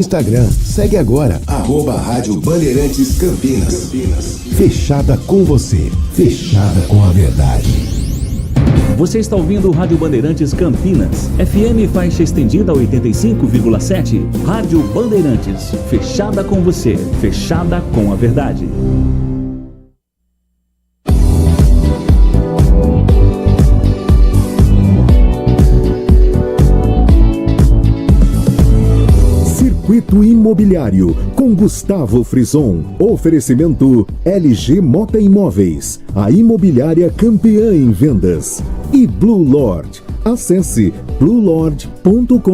Instagram, segue agora, @Rádio Bandeirantes Campinas. Fechada com você, fechada com a verdade. Você está ouvindo o Rádio Bandeirantes Campinas, FM faixa estendida 85,7. Rádio Bandeirantes, fechada com você, fechada com a verdade. Circuito Imobiliário, com Gustavo Frison. Oferecimento LG Mota Imóveis, a imobiliária campeã em vendas. E Blue Lord. Acesse bluelord.com.br.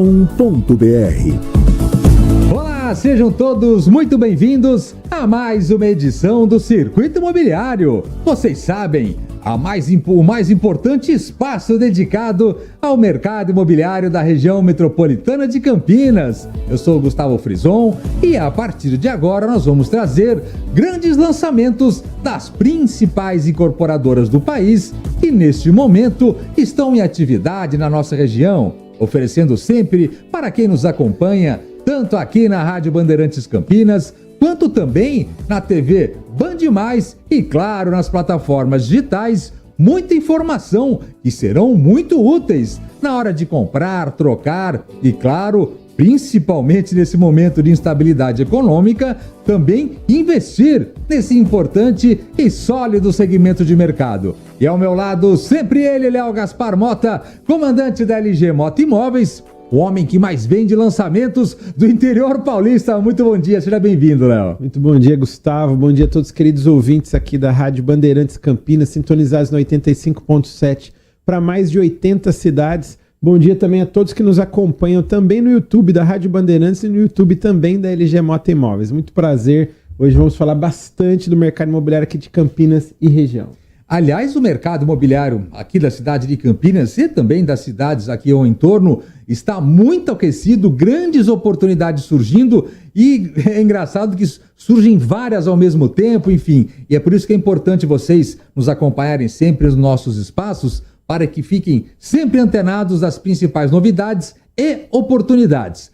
Olá, sejam todos muito bem-vindos a mais uma edição do Circuito Imobiliário. Vocês sabem, o mais importante espaço dedicado ao mercado imobiliário da região metropolitana de Campinas. Eu sou o Gustavo Frison e a partir de agora nós vamos trazer grandes lançamentos das principais incorporadoras do país que neste momento estão em atividade na nossa região, oferecendo sempre para quem nos acompanha, tanto aqui na Rádio Bandeirantes Campinas, quanto também na TV Band Mais e, claro, nas plataformas digitais, muita informação que serão muito úteis na hora de comprar, trocar e, claro, principalmente nesse momento de instabilidade econômica, também investir nesse importante e sólido segmento de mercado. E ao meu lado, sempre ele, Léo Gaspar Mota, comandante da LG Mota Imóveis, o homem que mais vende lançamentos do interior paulista. Muito bom dia, seja bem-vindo, Léo. Muito bom dia, Gustavo. Bom dia a todos os queridos ouvintes aqui da Rádio Bandeirantes Campinas, sintonizados no 85.7 para mais de 80 cidades. Bom dia também a todos que nos acompanham também no YouTube da Rádio Bandeirantes e no YouTube também da LG Mota Imóveis. Muito prazer. Hoje vamos falar bastante do mercado imobiliário aqui de Campinas e região. Aliás, o mercado imobiliário aqui da cidade de Campinas e também das cidades aqui ao entorno está muito aquecido, grandes oportunidades surgindo e é engraçado que surgem várias ao mesmo tempo, enfim. E é por isso que é importante vocês nos acompanharem sempre nos nossos espaços para que fiquem sempre antenados das principais novidades e oportunidades.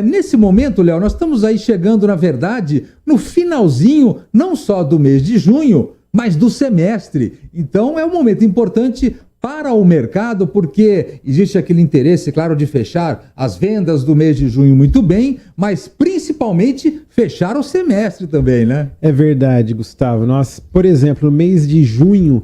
Nesse momento, Léo, nós estamos aí chegando, na verdade, no finalzinho, não só do mês de junho, mas do semestre. Então é um momento importante para o mercado, porque existe aquele interesse, claro, de fechar as vendas do mês de junho muito bem, mas principalmente fechar o semestre também, né? É verdade, Gustavo. Nós, por exemplo, no mês de junho,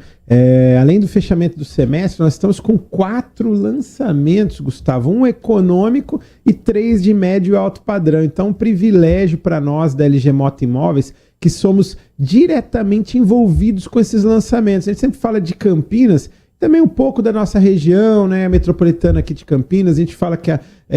além do fechamento do semestre, nós estamos com 4 lançamentos, Gustavo. 1 econômico e 3 de médio e alto padrão. Então, um privilégio para nós da LG Mota Imóveis, que somos diretamente envolvidos com esses lançamentos. A gente sempre fala de Campinas, também um pouco da nossa região, né, a metropolitana aqui de Campinas. A gente fala que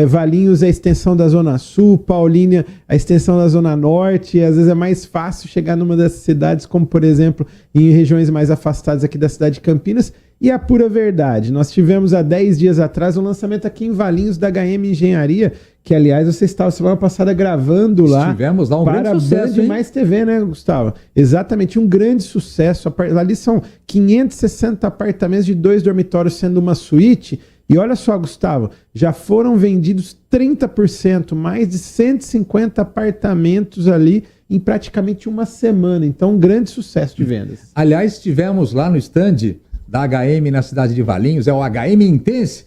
Valinhos é a extensão da Zona Sul, Paulínia a extensão da Zona Norte, e às vezes é mais fácil chegar numa dessas cidades, como por exemplo em regiões mais afastadas aqui da cidade de Campinas. E a pura verdade, nós tivemos há 10 dias atrás um lançamento aqui em Valinhos da HM Engenharia, que aliás você estava semana passada gravando lá. Estivemos lá, para grande sucesso, Band Mais TV, né, Gustavo? Exatamente, um grande sucesso. Ali são 560 apartamentos de 2 dormitórios, sendo uma suíte. E olha só, Gustavo, já foram vendidos 30%, mais de 150 apartamentos ali em praticamente uma semana. Então, um grande sucesso de vendas. Aliás, estivemos lá no stand da HM na cidade de Valinhos, é o HM Intense.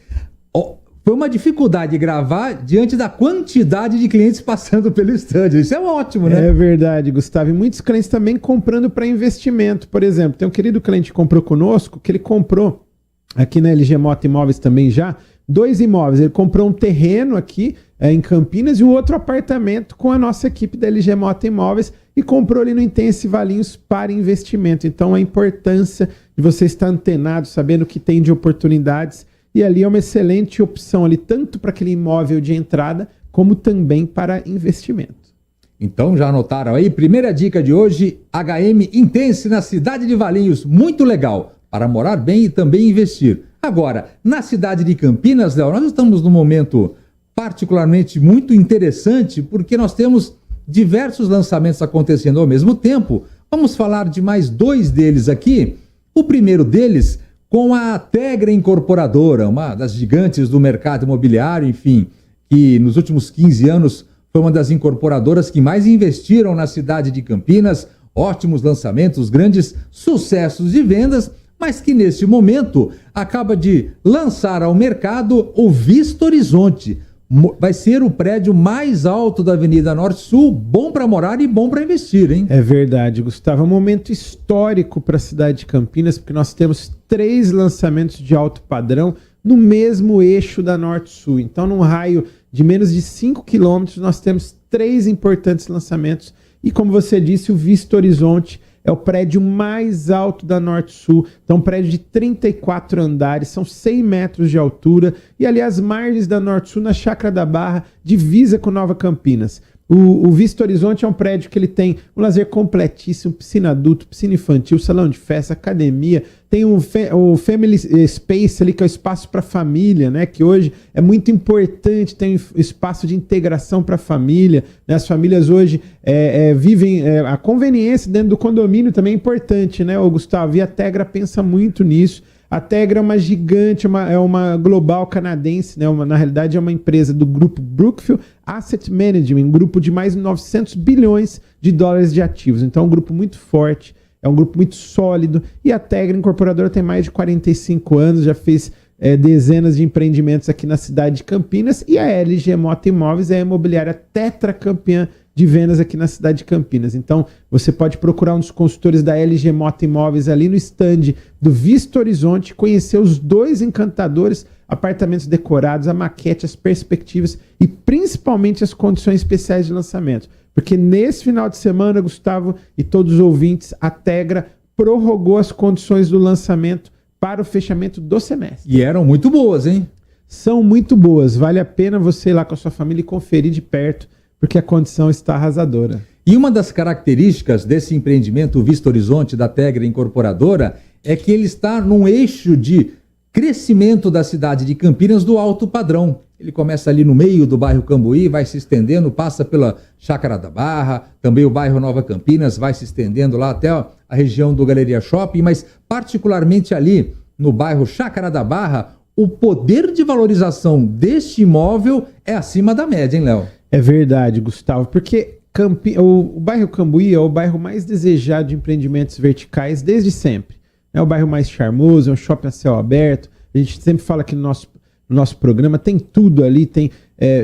Foi uma dificuldade gravar diante da quantidade de clientes passando pelo stand. Isso é ótimo, né? É verdade, Gustavo. E muitos clientes também comprando para investimento. Por exemplo, tem um querido cliente que comprou conosco, que ele comprou aqui na LG Mota Imóveis também já 2 imóveis. Ele comprou um terreno aqui em Campinas e um outro apartamento com a nossa equipe da LG Mota Imóveis e comprou ali no Intense Valinhos para investimento. Então, a importância de você estar antenado, sabendo o que tem de oportunidades. E ali é uma excelente opção ali, tanto para aquele imóvel de entrada, como também para investimento. Então já anotaram aí, primeira dica de hoje, HM Intense na cidade de Valinhos, muito legal, para morar bem e também investir. Agora, na cidade de Campinas, Léo, nós estamos num momento particularmente muito interessante, porque nós temos diversos lançamentos acontecendo ao mesmo tempo. Vamos falar de mais 2 deles aqui. O primeiro deles com a Tegra Incorporadora, uma das gigantes do mercado imobiliário, enfim, que nos últimos 15 anos foi uma das incorporadoras que mais investiram na cidade de Campinas, ótimos lançamentos, grandes sucessos de vendas, mas que neste momento acaba de lançar ao mercado o Vista Horizonte. Vai ser o prédio mais alto da Avenida Norte-Sul, bom para morar e bom para investir, hein? É verdade, Gustavo. É um momento histórico para a cidade de Campinas, porque nós temos 3 lançamentos de alto padrão no mesmo eixo da Norte-Sul. Então, num raio de menos de 5 quilômetros, nós temos 3 importantes lançamentos. E como você disse, o Vista Horizonte é o prédio mais alto da Norte-Sul. Então, um prédio de 34 andares, são 100 metros de altura. E ali as margens da Norte-Sul, na Chácara da Barra, divisa com Nova Campinas. O Vista Horizonte é um prédio que ele tem um lazer completíssimo, piscina adulto, piscina infantil, salão de festa, academia, tem o Family Space ali, que é o espaço para família, né? Que hoje é muito importante, tem espaço de integração para a família, né? As famílias hoje vivem a conveniência dentro do condomínio também é importante, né, Gustavo? E a Tegra pensa muito nisso. A Tegra é uma gigante, é uma global canadense, né? Na realidade é uma empresa do grupo Brookfield Asset Management, um grupo de mais de 900 bilhões de dólares de ativos. Então é um grupo muito forte, é um grupo muito sólido. E a Tegra Incorporadora tem mais de 45 anos, já fez dezenas de empreendimentos aqui na cidade de Campinas. E a LG Moto Imóveis é a imobiliária tetracampeã de vendas aqui na cidade de Campinas. Então, você pode procurar um dos consultores da LG Moto Imóveis ali no stand do Vista Horizonte, conhecer os 2 encantadores apartamentos decorados, a maquete, as perspectivas e principalmente as condições especiais de lançamento. Porque nesse final de semana, Gustavo e todos os ouvintes, a Tegra prorrogou as condições do lançamento para o fechamento do semestre. E eram muito boas, hein? São muito boas. Vale a pena você ir lá com a sua família e conferir de perto, porque a condição está arrasadora. E uma das características desse empreendimento Vista Horizonte da Tegra Incorporadora é que ele está num eixo de crescimento da cidade de Campinas do alto padrão. Ele começa ali no meio do bairro Cambuí, vai se estendendo, passa pela Chácara da Barra, também o bairro Nova Campinas, vai se estendendo lá até a região do Galeria Shopping, mas particularmente ali no bairro Chácara da Barra, o poder de valorização deste imóvel é acima da média, hein, Léo? É verdade, Gustavo, porque o bairro Cambuí é o bairro mais desejado de empreendimentos verticais desde sempre. É o bairro mais charmoso, é um shopping a céu aberto. A gente sempre fala aqui no nosso programa, tem tudo ali, tem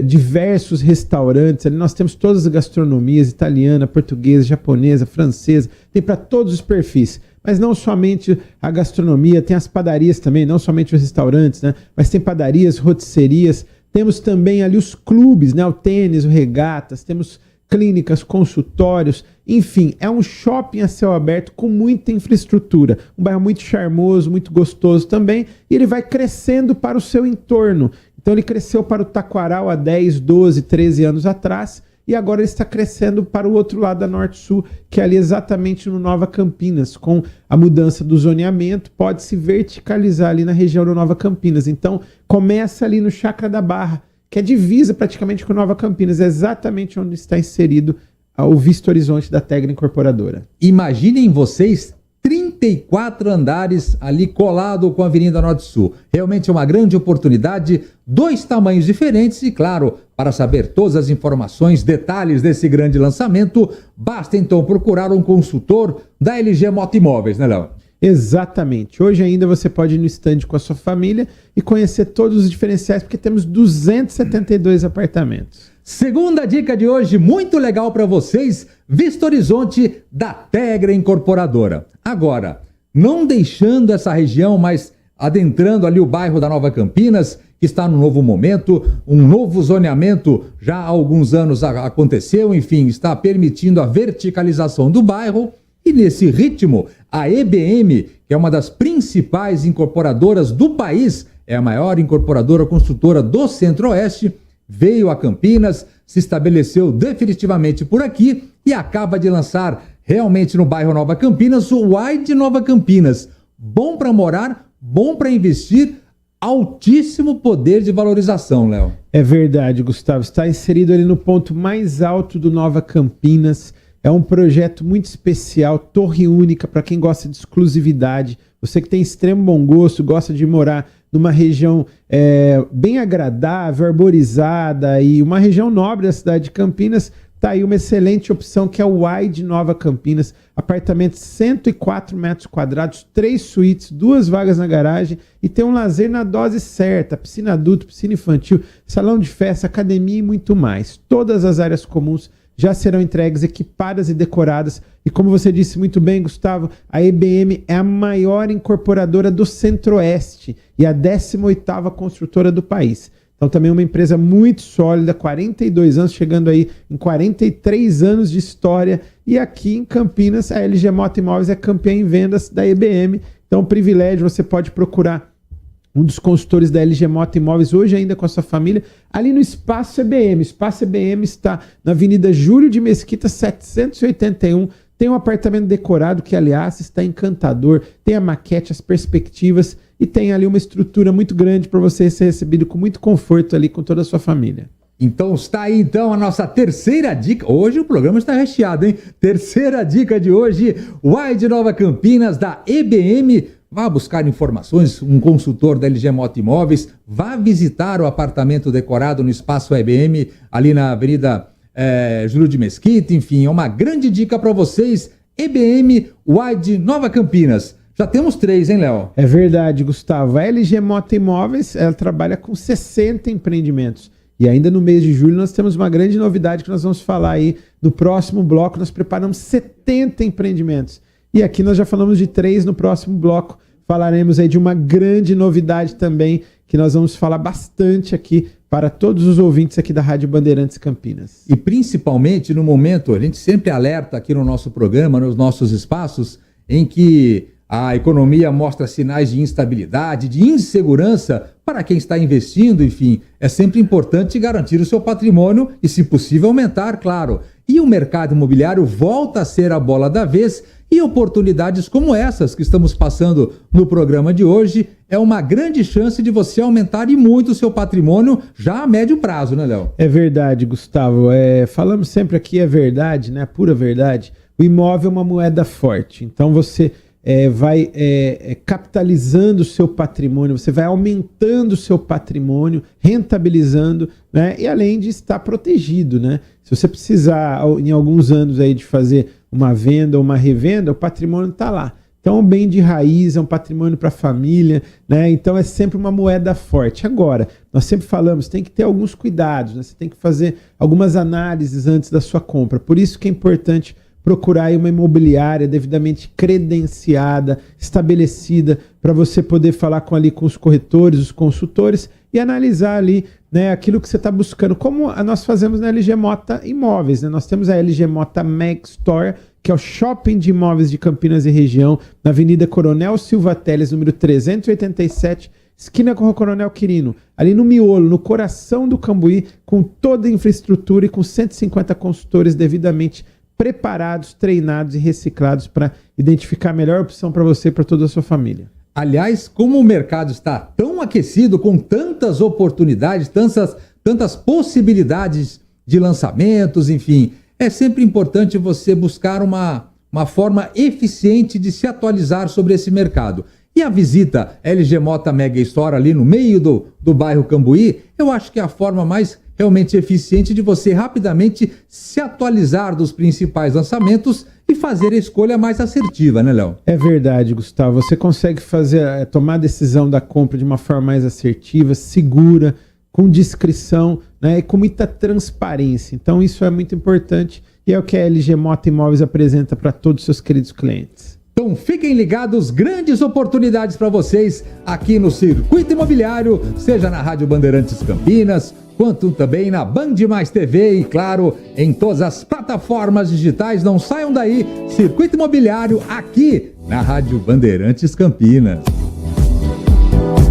diversos restaurantes. Ali nós temos todas as gastronomias, italiana, portuguesa, japonesa, francesa, tem para todos os perfis. Mas não somente a gastronomia, tem as padarias também, não somente os restaurantes, né? Mas tem padarias, rotisserias. Temos também ali os clubes, né? O tênis, o regatas, temos clínicas, consultórios, enfim, é um shopping a céu aberto com muita infraestrutura, um bairro muito charmoso, muito gostoso também, e ele vai crescendo para o seu entorno. Então ele cresceu para o Taquaral há 10, 12, 13 anos atrás, e agora ele está crescendo para o outro lado da Norte-Sul, que é ali exatamente no Nova Campinas. Com a mudança do zoneamento, pode se verticalizar ali na região do Nova Campinas. Então começa ali no Chácara da Barra, que é divisa praticamente com Nova Campinas, é exatamente onde está inserido o Vista Horizonte da Tegra Incorporadora. Imaginem vocês 34 andares ali colado com a Avenida Norte-Sul. Realmente é uma grande oportunidade, 2 tamanhos diferentes e, claro, para saber todas as informações, detalhes desse grande lançamento, basta então procurar um consultor da LG Moto Imóveis, né, Léo? Exatamente. Hoje ainda você pode ir no stand com a sua família e conhecer todos os diferenciais, porque temos 272 apartamentos. Segunda dica de hoje, muito legal para vocês, Vista Horizonte da Tegra Incorporadora. Agora, não deixando essa região, mas adentrando ali o bairro da Nova Campinas, que está num novo momento, um novo zoneamento já há alguns anos aconteceu, enfim, está permitindo a verticalização do bairro. E nesse ritmo, a EBM, que é uma das principais incorporadoras do país, é a maior incorporadora construtora do Centro-Oeste, veio a Campinas, se estabeleceu definitivamente por aqui e acaba de lançar realmente no bairro Nova Campinas o Wide Nova Campinas. Bom para morar, bom para investir, altíssimo poder de valorização, Léo. É verdade, Gustavo. Está inserido ali no ponto mais alto do Nova Campinas. É um projeto muito especial, torre única para quem gosta de exclusividade. Você que tem extremo bom gosto, gosta de morar numa região bem agradável, arborizada e uma região nobre da cidade de Campinas, tá aí uma excelente opção que é o Wide Nova Campinas, apartamento 104 metros quadrados, 3 suítes, 2 vagas na garagem e tem um lazer na dose certa, piscina adulto, piscina infantil, salão de festa, academia e muito mais. Todas as áreas comuns já serão entregues, equipadas e decoradas. E como você disse muito bem, Gustavo, a EBM é a maior incorporadora do Centro-Oeste e a 18ª construtora do país. Então também uma empresa muito sólida, 42 anos, chegando aí em 43 anos de história. E aqui em Campinas, a LG Mota Imóveis é campeã em vendas da EBM. Então privilégio, você pode procurar um dos consultores da LG Mota Imóveis hoje ainda com a sua família, ali no Espaço EBM. O Espaço EBM está na Avenida Júlio de Mesquita, 781. Tem um apartamento decorado que, aliás, está encantador. Tem a maquete, as perspectivas e tem ali uma estrutura muito grande para você ser recebido com muito conforto ali com toda a sua família. Então está aí então a nossa terceira dica. Hoje o programa está recheado, hein? Terceira dica de hoje, Wide Nova Campinas, da EBM. Vá buscar informações, um consultor da LG Mota Imóveis, vá visitar o apartamento decorado no Espaço EBM, ali na Avenida Júlio de Mesquita, enfim, é uma grande dica para vocês, EBM Wide Nova Campinas. Já temos 3, hein, Léo? É verdade, Gustavo. A LG Mota Imóveis, ela trabalha com 60 empreendimentos. E ainda no mês de julho nós temos uma grande novidade que nós vamos falar aí no próximo bloco. Nós preparamos 70 empreendimentos. E aqui nós já falamos de 3 no próximo bloco. Falaremos aí de uma grande novidade também, que nós vamos falar bastante aqui para todos os ouvintes aqui da Rádio Bandeirantes Campinas. E principalmente no momento, a gente sempre alerta aqui no nosso programa, nos nossos espaços, em que a economia mostra sinais de instabilidade, de insegurança para quem está investindo, enfim. É sempre importante garantir o seu patrimônio e, se possível, aumentar, claro. E o mercado imobiliário volta a ser a bola da vez. E oportunidades como essas que estamos passando no programa de hoje é uma grande chance de você aumentar e muito o seu patrimônio já a médio prazo, né, Léo? É verdade, Gustavo. Falamos sempre aqui, é verdade, né? Pura verdade. O imóvel é uma moeda forte. Então você vai capitalizando o seu patrimônio, você vai aumentando o seu patrimônio, rentabilizando, né? E além de estar protegido, né? Se você precisar, em alguns anos aí, de fazer uma venda ou uma revenda, o patrimônio está lá. Então, é um bem de raiz, é um patrimônio para a família, né? Então, é sempre uma moeda forte. Agora, nós sempre falamos, tem que ter alguns cuidados, né? Você tem que fazer algumas análises antes da sua compra. Por isso que é importante procurar aí uma imobiliária devidamente credenciada, estabelecida, para você poder falar com os corretores, os consultores e analisar ali, né, aquilo que você está buscando. Como nós fazemos na LG Mota Imóveis, né? Nós temos a LG Mota Mag Store, que é o shopping de imóveis de Campinas e região, na Avenida Coronel Silva Teles, número 387, esquina com o Coronel Quirino, ali no miolo, no coração do Cambuí, com toda a infraestrutura e com 150 consultores devidamente preparados, treinados e reciclados para identificar a melhor opção para você e para toda a sua família. Aliás, como o mercado está tão aquecido, com tantas oportunidades, tantas possibilidades de lançamentos, enfim, é sempre importante você buscar uma forma eficiente de se atualizar sobre esse mercado. E a visita LG Mota Mega Store ali no meio do bairro Cambuí, eu acho que é a forma mais realmente eficiente de você rapidamente se atualizar dos principais lançamentos e fazer a escolha mais assertiva, né, Léo? É verdade, Gustavo. Você consegue tomar a decisão da compra de uma forma mais assertiva, segura, com discrição, né, e com muita transparência. Então isso é muito importante e é o que a LG Mota Imóveis apresenta para todos os seus queridos clientes. Então fiquem ligados, grandes oportunidades para vocês aqui no Circuito Imobiliário, seja na Rádio Bandeirantes Campinas, quanto também na Band Mais TV e, claro, em todas as plataformas digitais. Não saiam daí, Circuito Imobiliário aqui na Rádio Bandeirantes Campinas.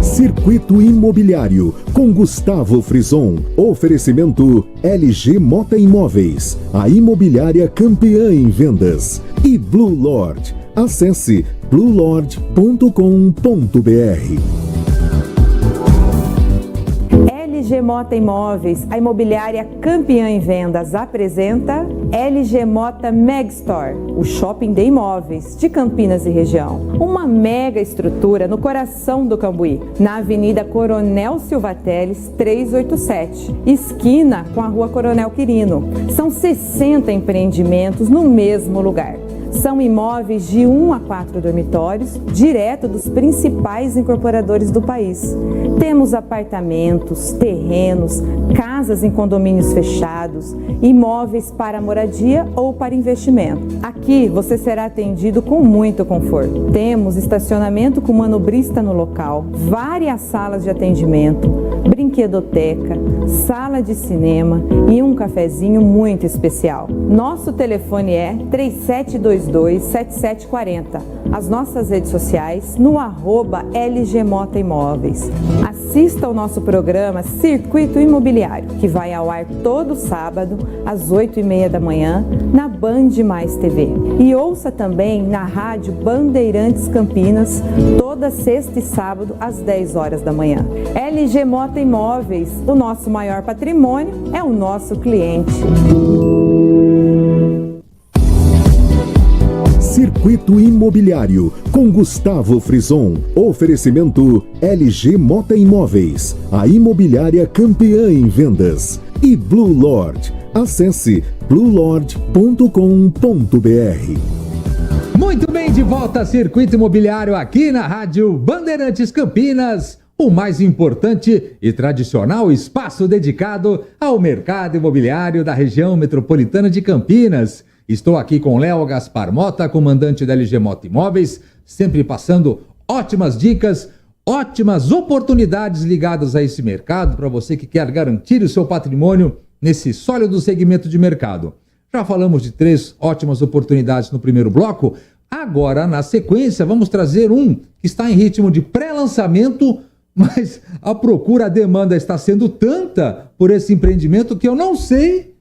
Circuito Imobiliário, com Gustavo Frison. Oferecimento LG Mota Imóveis, a imobiliária campeã em vendas. E Blue Lord. Acesse bluelord.com.br. LG Mota Imóveis, a imobiliária campeã em vendas, apresenta LG Mota Megstore, o shopping de imóveis de Campinas e região. Uma mega estrutura no coração do Cambuí, na Avenida Coronel Silva Teles 387, esquina com a Rua Coronel Quirino. São 60 empreendimentos no mesmo lugar. São imóveis de 1 a 4 dormitórios, direto dos principais incorporadores do país. Temos apartamentos, terrenos, casas em condomínios fechados, imóveis para moradia ou para investimento. Aqui você será atendido com muito conforto. Temos estacionamento com manobrista no local, várias salas de atendimento, brinquedoteca, sala de cinema e um cafezinho muito especial. Nosso telefone é 3722-7740. As nossas redes sociais no @LG Mota Imóveis. Assista ao nosso programa Circuito Imobiliário, que vai ao ar todo sábado às 8h30 da manhã na Band Mais TV. E ouça também na Rádio Bandeirantes Campinas toda sexta e sábado às 10 horas da manhã. LG Mota Imóveis, o nosso maior patrimônio é o nosso cliente. Circuito Imobiliário, com Gustavo Frison. Oferecimento LG Mota Imóveis, a imobiliária campeã em vendas. E Blue Lord. Acesse bluelord.com.br. Muito bem, de volta a Circuito Imobiliário aqui na Rádio Bandeirantes Campinas, o mais importante e tradicional espaço dedicado ao mercado imobiliário da região metropolitana de Campinas. Estou aqui com Léo Gaspar Mota, comandante da LG Mota Imóveis, sempre passando ótimas dicas, ótimas oportunidades ligadas a esse mercado para você que quer garantir o seu patrimônio nesse sólido segmento de mercado. Já falamos de 3 ótimas oportunidades no primeiro bloco. Agora, na sequência, vamos trazer um que está em ritmo de pré-lançamento, mas a procura, a demanda está sendo tanta por esse empreendimento que eu não sei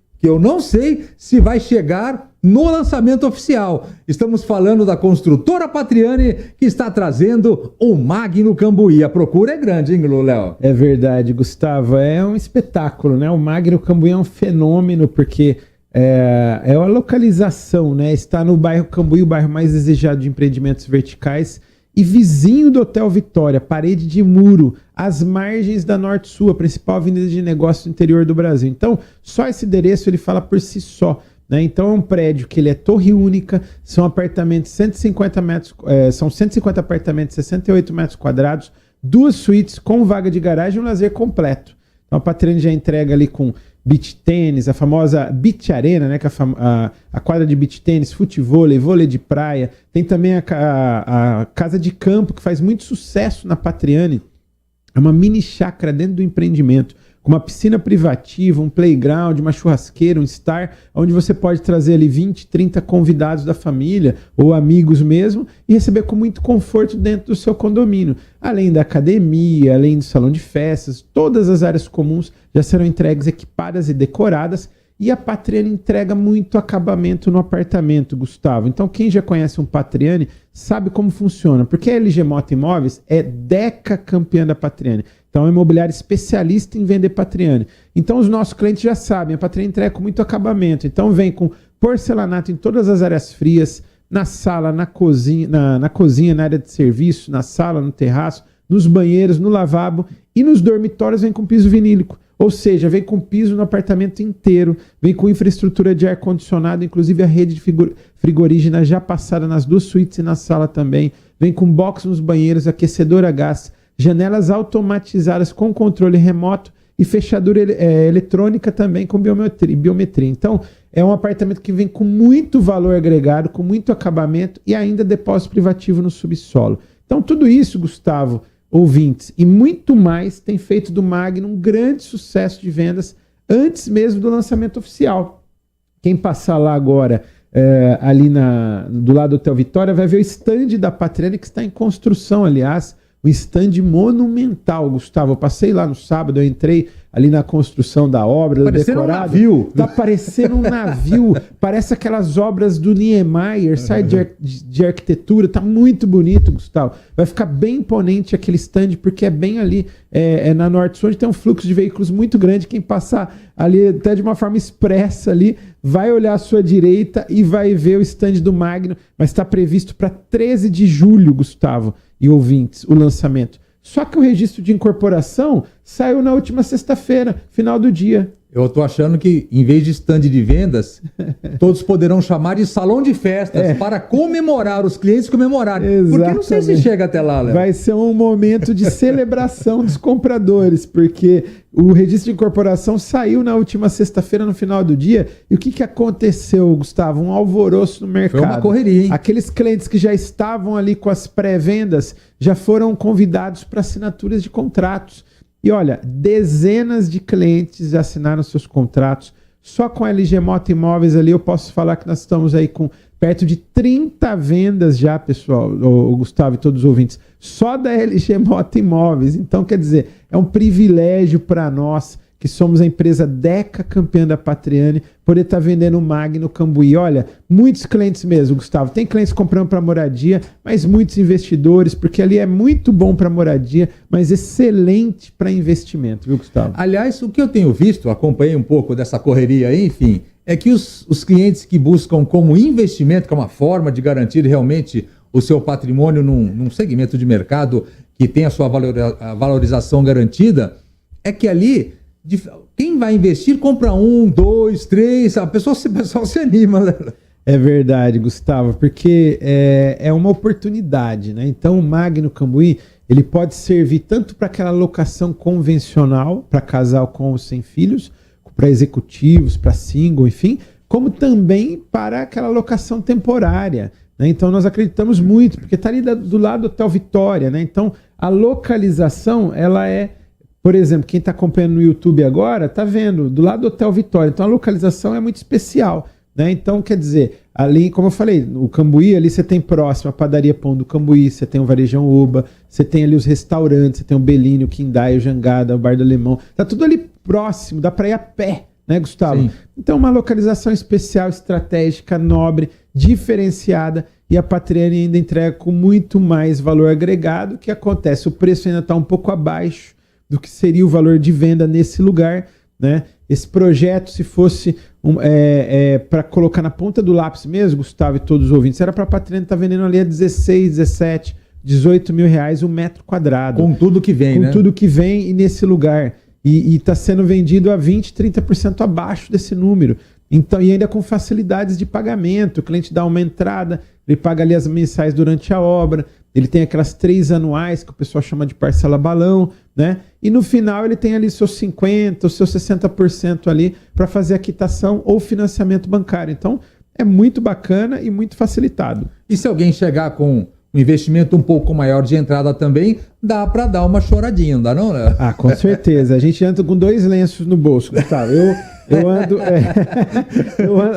se vai chegar no lançamento oficial. Estamos falando da construtora Patriani, que está trazendo o Magno Cambuí. A procura é grande, hein, Léo? É verdade, Gustavo. É um espetáculo, né? O Magno Cambuí é um fenômeno, porque é uma localização, né? Está no bairro Cambuí, o bairro mais desejado de empreendimentos verticais, e vizinho do Hotel Vitória, parede de muro, às margens da Norte-Sul, a principal avenida de negócios do interior do Brasil. Então, só esse endereço ele fala por si só, né? Então é um prédio que ele é torre única, são apartamentos 150 metros, são 150 apartamentos, 68 metros quadrados, 2 suítes com vaga de garagem e um lazer completo. Então a Patriani já entrega ali com beach tênis, a famosa beach arena, né, que é a quadra de beach tênis, futevôlei, vôlei de praia. Tem também a casa de campo, que faz muito sucesso na Patriani. É uma mini chácara dentro do empreendimento, com uma piscina privativa, um playground, uma churrasqueira, um star, onde você pode trazer ali 20, 30 convidados da família ou amigos mesmo e receber com muito conforto dentro do seu condomínio. Além da academia, além do salão de festas, todas as áreas comuns já serão entregues equipadas e decoradas, e a Patriani entrega muito acabamento no apartamento, Gustavo. Então quem já conhece um Patriani sabe como funciona, porque a LG Mota Imóveis é decacampeã da Patriani. Então é uma imobiliária especialista em vender Patriani. Então os nossos clientes já sabem, a Patriani entrega com muito acabamento. Então vem com porcelanato em todas as áreas frias, na sala, na cozinha, na área de serviço, na sala, no terraço, nos banheiros, no lavabo, e nos dormitórios vem com piso vinílico. Ou seja, vem com piso no apartamento inteiro, vem com infraestrutura de ar-condicionado, inclusive a rede de frigorígena já passada nas 2 suítes e na sala também, vem com box nos banheiros, aquecedor a gás, janelas automatizadas com controle remoto e fechadura eletrônica também com biometria. Então, é um apartamento que vem com muito valor agregado, com muito acabamento e ainda depósito privativo no subsolo. Então, tudo isso, Gustavo, ouvintes, e muito mais tem feito do Magno um grande sucesso de vendas antes mesmo do lançamento oficial. Quem passar lá agora, ali do lado do Hotel Vitória, vai ver o stand da Patriani, que está em construção, aliás, um stand monumental, Gustavo. Eu passei lá no sábado, eu entrei ali na construção da obra, do decorado. Um navio. Tá parecendo um navio. Parece aquelas obras do Niemeyer, sabe, de arquitetura. Tá muito bonito, Gustavo. Vai ficar bem imponente aquele stand, porque é bem ali na Norte Sul, onde tem um fluxo de veículos muito grande. Quem passar ali até de uma forma expressa ali, vai olhar à sua direita e vai ver o stand do Magno, mas está previsto para 13 de julho, Gustavo e ouvintes, o lançamento. Só que o registro de incorporação saiu na última sexta-feira, final do dia. Eu tô achando que, em vez de stand de vendas, todos poderão chamar de salão de festas para comemorar, os clientes comemorarem. Exatamente. Porque não sei se chega até lá, Léo. Vai ser um momento de celebração dos compradores, porque o registro de incorporação saiu na última sexta-feira, no final do dia. E o que aconteceu, Gustavo? Um alvoroço no mercado. Foi uma correria, hein? Aqueles clientes que já estavam ali com as pré-vendas já foram convidados para assinaturas de contratos. E olha, dezenas de clientes já assinaram seus contratos. Só com a LG Mota Imóveis ali, eu posso falar que nós estamos aí com perto de 30 vendas já, pessoal, o Gustavo e todos os ouvintes, só da LG Mota Imóveis. Então, quer dizer, é um privilégio para nós, que somos a empresa Deca campeã da Patriani, poder estar vendendo o Magno Cambuí. Olha, muitos clientes mesmo, Gustavo. Tem clientes comprando para moradia, mas muitos investidores, porque ali é muito bom para moradia, mas excelente para investimento, viu, Gustavo? Aliás, o que eu tenho visto, acompanhei um pouco dessa correria aí, enfim, é que os clientes que buscam como investimento, que é uma forma de garantir realmente o seu patrimônio num segmento de mercado que tem a sua valorização garantida, é que ali quem vai investir compra 1, 2, 3, o pessoal se anima. Né? É verdade, Gustavo, porque é uma oportunidade, né? Então o Magno Cambuí, ele pode servir tanto para aquela locação convencional, para casal com ou sem filhos, para executivos, para single, enfim, como também para aquela locação temporária, né? Então nós acreditamos muito, porque está ali do lado do Hotel Vitória, né? Então a localização, ela é, por exemplo, quem está acompanhando no YouTube agora, está vendo, do lado do Hotel Vitória. Então a localização é muito especial, né? Então, quer dizer, ali, como eu falei, o Cambuí, ali você tem próximo a Padaria Pão do Cambuí, você tem o Varejão Uba, você tem ali os restaurantes, você tem o Belini, o Quindai, o Jangada, o Bar do Alemão. Tá tudo ali próximo, dá para ir a pé, né, Gustavo? Sim. Então, uma localização especial, estratégica, nobre, diferenciada, e a Patriani ainda entrega com muito mais valor agregado. O que acontece? O preço ainda está um pouco abaixo do que seria o valor de venda nesse lugar, né? Esse projeto, se fosse para colocar na ponta do lápis mesmo, Gustavo e todos os ouvintes, era para a Patriani estar vendendo ali a 16, 17, 18 mil reais o metro quadrado. Com tudo que vem, né? Com tudo que vem e nesse lugar. E está sendo vendido a 20, 30% abaixo desse número. Então, e ainda com facilidades de pagamento. O cliente dá uma entrada, ele paga ali as mensais durante a obra, ele tem aquelas 3 anuais que o pessoal chama de parcela balão, né? E no final ele tem ali seus 50%, os seus 60% ali para fazer a quitação ou financiamento bancário. Então é muito bacana e muito facilitado. E se alguém chegar com um investimento um pouco maior de entrada também, dá para dar uma choradinha, não dá não, né? Ah, com certeza. A gente anda com 2 lenços no bolso, Gustavo. Eu ando,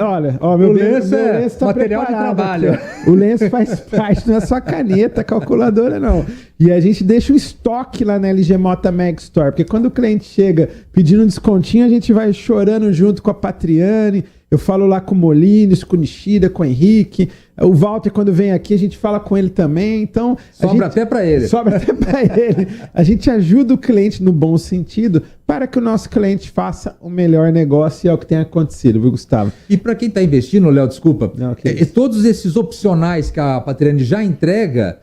olha, meu lenço tá material de trabalho. Aqui, o lenço faz parte, não é só caneta, calculadora, não. E a gente deixa um estoque lá na LG Mota Mag Store, porque quando o cliente chega pedindo um descontinho, a gente vai chorando junto com a Patriani. Eu falo lá com o Molines, com o Nishida, com o Henrique. O Walter, quando vem aqui, a gente fala com ele também. Então, sobra até para ele. Sobra até para ele. A gente ajuda o cliente no bom sentido para que o nosso cliente faça o melhor negócio, e é o que tem acontecido, viu, Gustavo? E para quem está investindo, Léo, desculpa, todos esses opcionais que a Patriani já entrega,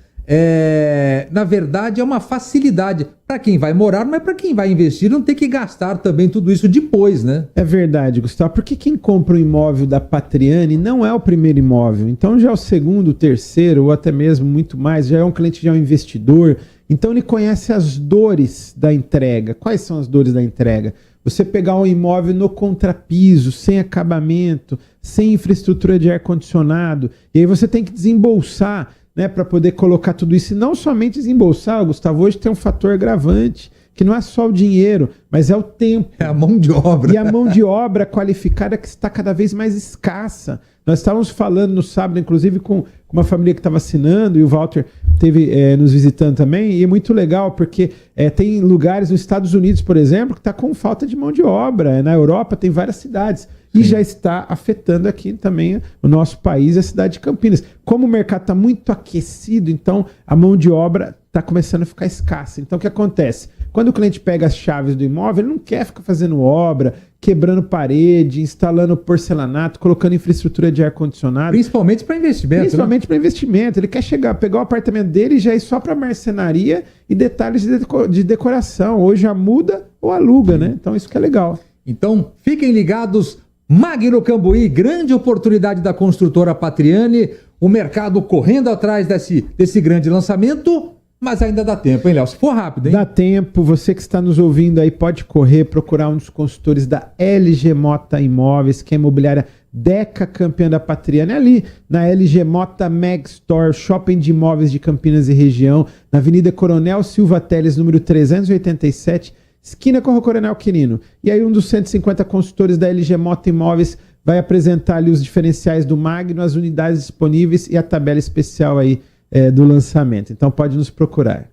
na verdade, é uma facilidade para quem vai morar, mas para quem vai investir não ter que gastar também tudo isso depois, né? É verdade, Gustavo, porque quem compra um imóvel da Patriani não é o primeiro imóvel, então já é o segundo, o terceiro, ou até mesmo muito mais, já é um cliente, já é um investidor, então ele conhece as dores da entrega. Quais são as dores da entrega? Você pegar um imóvel no contrapiso, sem acabamento, sem infraestrutura de ar-condicionado, e aí você tem que desembolsar, né, para poder colocar tudo isso. E não somente desembolsar, Gustavo, hoje tem um fator agravante, que não é só o dinheiro, mas é o tempo. É a mão de obra. E a mão de obra qualificada que está cada vez mais escassa. Nós estávamos falando no sábado, inclusive, com uma família que estava assinando, e o Walter esteve nos visitando também, e é muito legal, porque tem lugares nos Estados Unidos, por exemplo, que está com falta de mão de obra. Na Europa tem várias cidades. E já está afetando aqui também o nosso país e a cidade de Campinas. Como o mercado está muito aquecido, então a mão de obra está começando a ficar escassa. Então o que acontece? Quando o cliente pega as chaves do imóvel, ele não quer ficar fazendo obra, quebrando parede, instalando porcelanato, colocando infraestrutura de ar-condicionado. Principalmente para investimento. Principalmente para investimento. Ele quer pegar o apartamento dele e já ir só para marcenaria e detalhes de decoração. Ou já muda ou aluga, né? Então isso que é legal. Então fiquem ligados. Magno Cambuí, grande oportunidade da construtora Patriani, o mercado correndo atrás desse grande lançamento, mas ainda dá tempo, hein, Léo? Se for rápido, hein? Dá tempo, você que está nos ouvindo aí pode correr, procurar um dos consultores da LG Mota Imóveis, que é a imobiliária Deca, campeã da Patriani, ali na LG Mota Meg Store, shopping de imóveis de Campinas e região, na Avenida Coronel Silva Teles, número 387, esquina com o Coronel Quirino. E aí um dos 150 consultores da LG Mota Imóveis vai apresentar ali os diferenciais do Magno, as unidades disponíveis e a tabela especial aí do lançamento. Então pode nos procurar.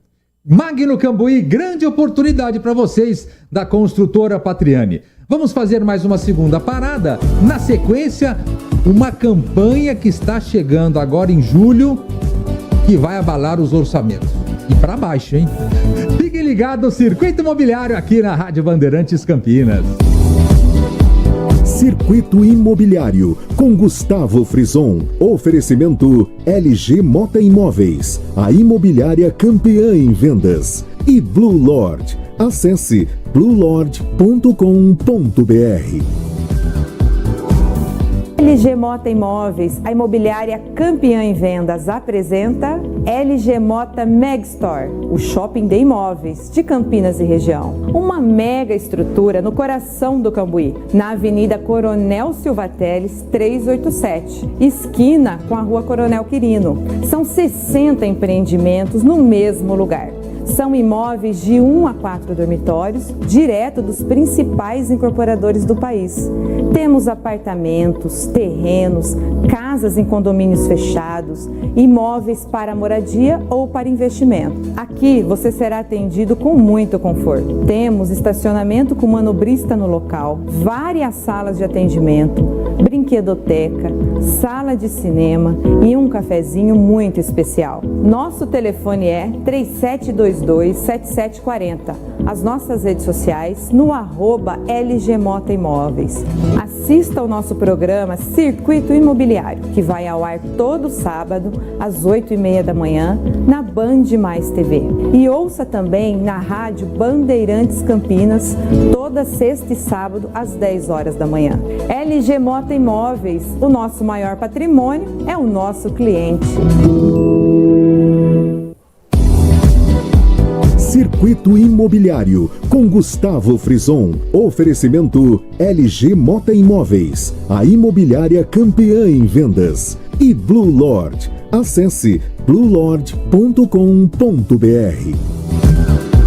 Magno Cambuí, grande oportunidade para vocês da construtora Patriani. Vamos fazer mais uma segunda parada. Na sequência, uma campanha que está chegando agora em julho que vai abalar os orçamentos. E para baixo, hein? Fiquem ligados, Circuito Imobiliário aqui na Rádio Bandeirantes Campinas. Circuito Imobiliário com Gustavo Frison. Oferecimento LG Mota Imóveis, a imobiliária campeã em vendas. E Blue Lord. Acesse bluelord.com.br. LG Mota Imóveis, a imobiliária campeã em vendas, apresenta LG Mota Meg Store, o shopping de imóveis de Campinas e região. Uma mega estrutura no coração do Cambuí, na Avenida Coronel Silva Teles, 387, esquina com a Rua Coronel Quirino. São 60 empreendimentos no mesmo lugar. São imóveis de 1 a 4 dormitórios, direto dos principais incorporadores do país. Temos apartamentos, terrenos, casas em condomínios fechados, imóveis para moradia ou para investimento. Aqui você será atendido com muito conforto. Temos estacionamento com manobrista no local, várias salas de atendimento, brinquedoteca, sala de cinema e um cafezinho muito especial. Nosso telefone é 3722-7740. As nossas redes sociais no @LG Mota Imóveis. Assista ao nosso programa Circuito Imobiliário, que vai ao ar todo sábado às 8h30 da manhã na Band Mais TV. E ouça também na Rádio Bandeirantes Campinas toda sexta e sábado às 10 horas da manhã. LG Mota Imóveis, o nosso maior patrimônio é o nosso cliente. Circuito Imobiliário com Gustavo Frison. Oferecimento LG Mota Imóveis, a imobiliária campeã em vendas. E Blue Lord. Acesse bluelord.com.br.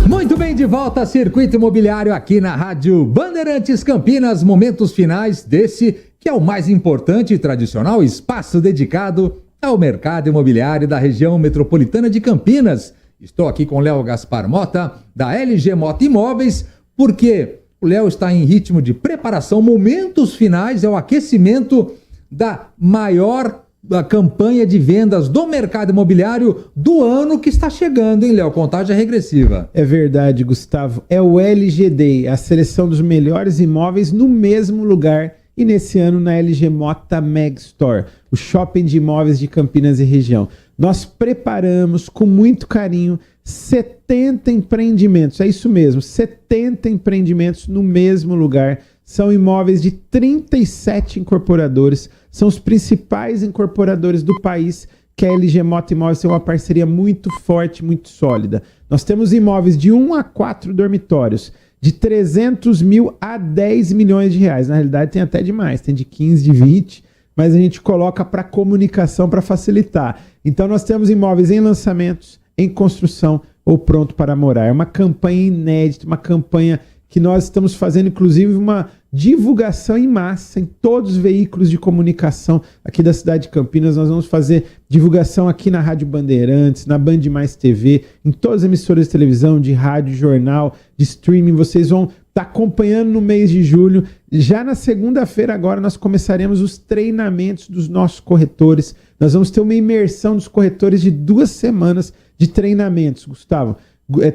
Muito bem, de volta a Circuito Imobiliário aqui na Rádio Bandeirantes Campinas. Momentos finais desse que é o mais importante e tradicional espaço dedicado ao mercado imobiliário da região metropolitana de Campinas. Estou aqui com o Léo Gaspar Mota, da LG Mota Imóveis, porque o Léo está em ritmo de preparação, momentos finais, é o aquecimento da maior campanha de vendas do mercado imobiliário do ano que está chegando, hein, Léo? Contagem regressiva. É verdade, Gustavo. É o LG Day, a seleção dos melhores imóveis no mesmo lugar. E nesse ano na LG Mota Meg Store, o shopping de imóveis de Campinas e região. Nós preparamos com muito carinho 70 empreendimentos, é isso mesmo, 70 empreendimentos no mesmo lugar. São imóveis de 37 incorporadores, são os principais incorporadores do país, que a LG Mota Imóveis tem uma parceria muito forte, muito sólida. Nós temos imóveis de 1 a 4 dormitórios, de 300 mil a 10 milhões de reais. Na realidade tem até demais, tem de 15, de 20, mas a gente coloca para comunicação para facilitar. Então nós temos imóveis em lançamentos, em construção ou pronto para morar. É uma campanha inédita, uma campanha que nós estamos fazendo, inclusive, uma divulgação em massa em todos os veículos de comunicação aqui da cidade de Campinas. Nós vamos fazer divulgação aqui na Rádio Bandeirantes, na Band Mais TV, em todas as emissoras de televisão, de rádio, jornal, de streaming. Vocês vão estar acompanhando no mês de julho. Já na segunda-feira agora nós começaremos os treinamentos dos nossos corretores. Nós vamos ter uma imersão dos corretores de 2 semanas de treinamentos, Gustavo.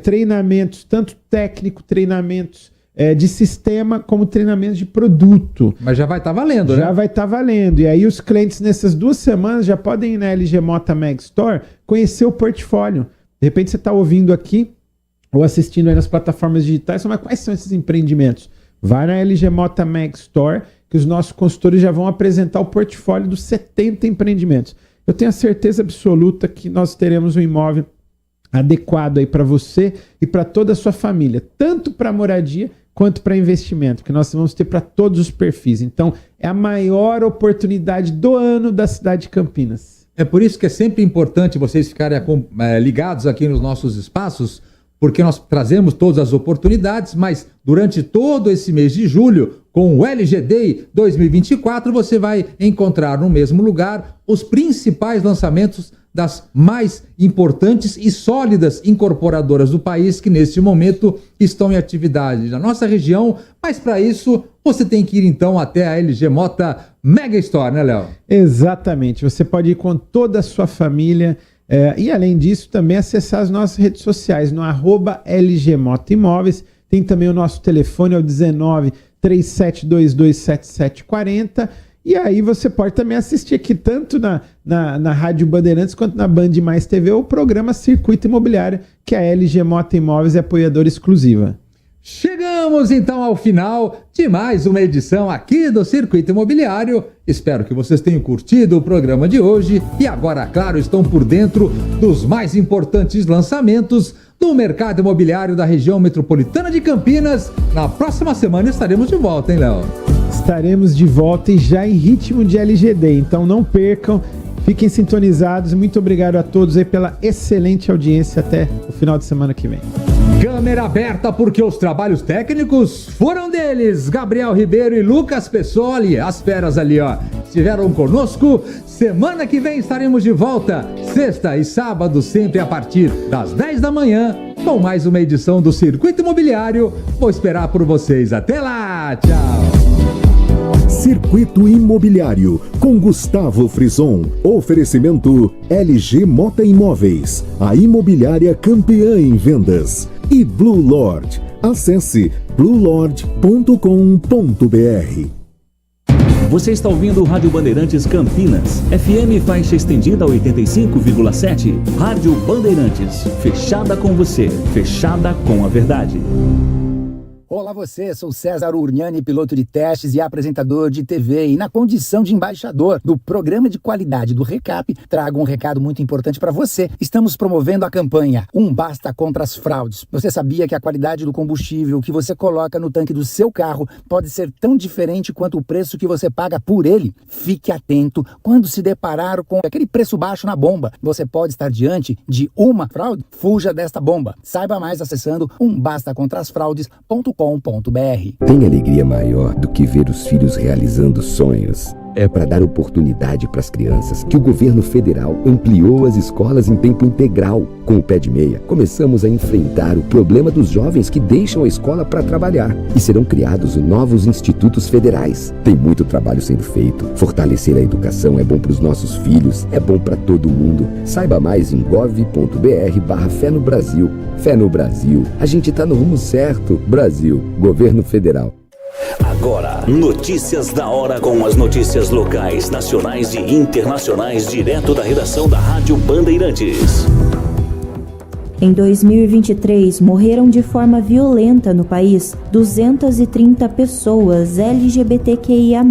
Treinamentos tanto técnico, treinamentos de sistema, como treinamentos de produto. Mas já vai estar valendo, né? Já vai estar valendo. E aí os clientes nessas 2 semanas já podem ir na LG Mota Mag Store conhecer o portfólio. De repente você está ouvindo aqui ou assistindo aí nas plataformas digitais, mas quais são esses empreendimentos? Vai na LG Mota Mag Store, que os nossos consultores já vão apresentar o portfólio dos 70 empreendimentos. Eu tenho a certeza absoluta que nós teremos um imóvel adequado aí para você e para toda a sua família, tanto para moradia quanto para investimento, que nós vamos ter para todos os perfis. Então, é a maior oportunidade do ano da cidade de Campinas. É por isso que é sempre importante vocês ficarem ligados aqui nos nossos espaços, porque nós trazemos todas as oportunidades, mas durante todo esse mês de julho, com o LG Day 2024, você vai encontrar no mesmo lugar os principais lançamentos das mais importantes e sólidas incorporadoras do país que neste momento estão em atividade na nossa região, mas para isso você tem que ir então até a LG Mota Mega Store, né, Léo? Exatamente, você pode ir com toda a sua família e além disso também acessar as nossas redes sociais no @LG Mota Imóveis, tem também o nosso telefone, é o 19 3722 7740. E aí você pode também assistir aqui tanto na Rádio Bandeirantes quanto na Band Mais TV o programa Circuito Imobiliário, que a LG Mota Imóveis é apoiadora exclusiva. Chegamos então ao final de mais uma edição aqui do Circuito Imobiliário. Espero que vocês tenham curtido o programa de hoje e agora, claro, estão por dentro dos mais importantes lançamentos do mercado imobiliário da região metropolitana de Campinas. Na próxima semana estaremos de volta, hein, Léo? Estaremos de volta e já em ritmo de LGD, então não percam, fiquem sintonizados. Muito obrigado a todos aí pela excelente audiência. Até o final de semana que vem. Câmera aberta, porque os trabalhos técnicos foram deles. Gabriel Ribeiro e Lucas Pessoli, as feras ali, ó, estiveram conosco. Semana que vem estaremos de volta, sexta e sábado, sempre a partir das 10 da manhã, com mais uma edição do Circuito Imobiliário. Vou esperar por vocês. Até lá, tchau! Circuito Imobiliário, com Gustavo Frison. Oferecimento LG Mota Imóveis, a imobiliária campeã em vendas. E Blue Lord. Acesse bluelord.com.br. Você está ouvindo o Rádio Bandeirantes Campinas, FM faixa estendida 85,7. Rádio Bandeirantes, fechada com você, fechada com a verdade. Olá você, sou César Urniani, piloto de testes e apresentador de TV, e na condição de embaixador do programa de qualidade do Recap, trago um recado muito importante para você. Estamos promovendo a campanha Um Basta contra as Fraudes. Você sabia que a qualidade do combustível que você coloca no tanque do seu carro pode ser tão diferente quanto o preço que você paga por ele? Fique atento quando se deparar com aquele preço baixo na bomba. Você pode estar diante de uma fraude? Fuja desta bomba. Saiba mais acessando umbastacontrasfraudes.com.br. Tem alegria maior do que ver os filhos realizando sonhos. É para dar oportunidade para as crianças que o governo federal ampliou as escolas em tempo integral. Com o Pé de Meia, começamos a enfrentar o problema dos jovens que deixam a escola para trabalhar. E serão criados novos institutos federais. Tem muito trabalho sendo feito. Fortalecer a educação é bom para os nossos filhos, é bom para todo mundo. Saiba mais em gov.br/Fé no Brasil. Fé no Brasil. A gente tá no rumo certo. Brasil. Governo Federal. Agora, notícias da hora com as notícias locais, nacionais e internacionais, direto da redação da Rádio Bandeirantes. Em 2023, morreram de forma violenta no país 230 pessoas LGBTQIA+.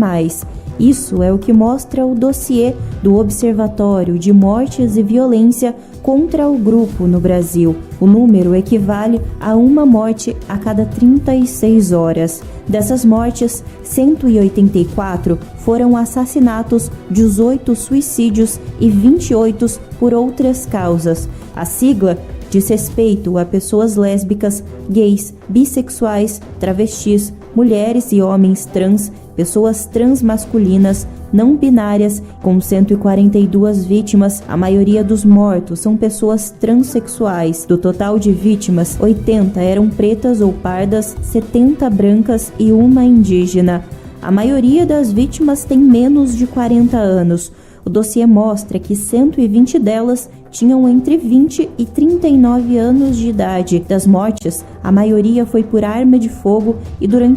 Isso é o que mostra o dossiê do Observatório de Mortes e Violência contra o grupo no Brasil. O número equivale a uma morte a cada 36 horas. Dessas mortes, 184 foram assassinatos, 18 suicídios e 28 por outras causas. A sigla diz respeito a pessoas lésbicas, gays, bissexuais, travestis, mulheres e homens trans, pessoas transmasculinas, não binárias, com 142 vítimas. A maioria dos mortos são pessoas transexuais. Do total de vítimas, 80 eram pretas ou pardas, 70 brancas e uma indígena. A maioria das vítimas tem menos de 40 anos. O dossiê mostra que 120 delas tinham entre 20 e 39 anos de idade. Das mortes, a maioria foi por arma de fogo e durante